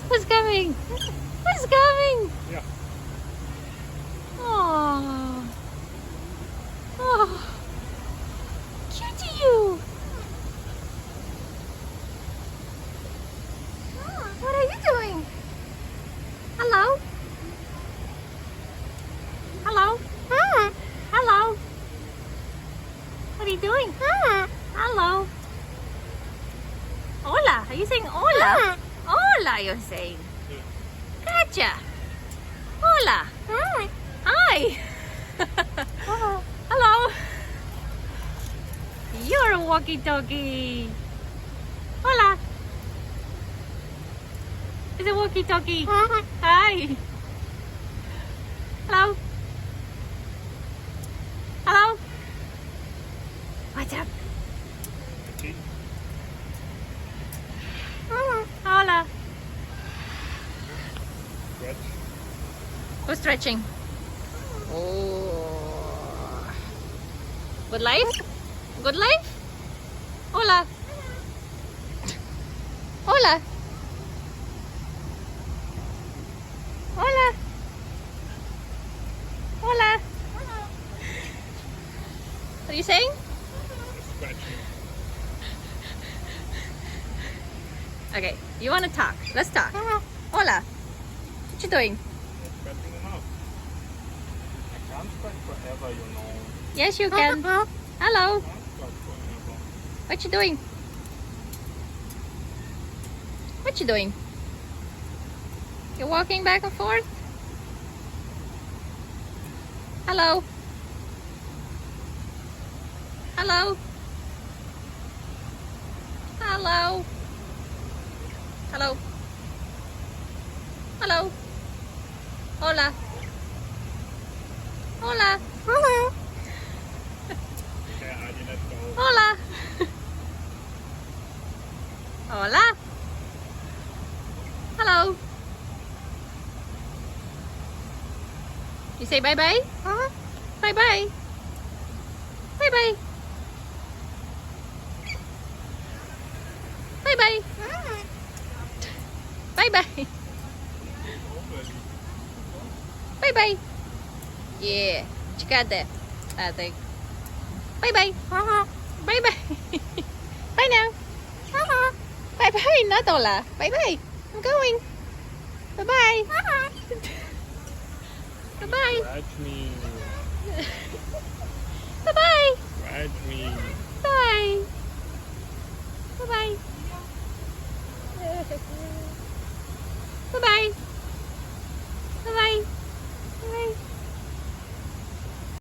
Who's coming? Who's coming? Yeah. Oh. Oh. Cutie you. What are you doing? Hello? Hello? Hello? What are you doing? Hello? Hola. Are you saying hola? Hola, you're saying. Gotcha. Hola. Hi. Hello. You're a walkie-talkie. Hola. It's a walkie-talkie. Hi. Hello. Hello. What's up? Okay. Hola. Stretch. Who's stretching? Oh. Good life? Good life? Hola. Hola. Hola. Hola. What are you saying? Stretching. Okay, you want to talk? Let's talk. Hola. What you doing? Stretching them out. I can't stretch forever, you know. Yes, you can. Hello. I can't stretch forever. What you doing? What you doing? You're walking back and forth? Hello? Hello? Hello? Hello? Hello? Hola? Hola? Hola? Okay, Adi, let's go. Hola? Hola? Hello? You say bye-bye? Bye-bye. Bye-bye. Bye-bye. Bye-bye. Bye-bye. Yeah. What you got there? I think. Bye-bye. Bye-bye. Bye now. Bye-bye. Not hola. Bye-bye. I'm going. Bye-bye. Bye-bye. Scratch me. Bye-bye. Scratch me. Bye. Bye-bye.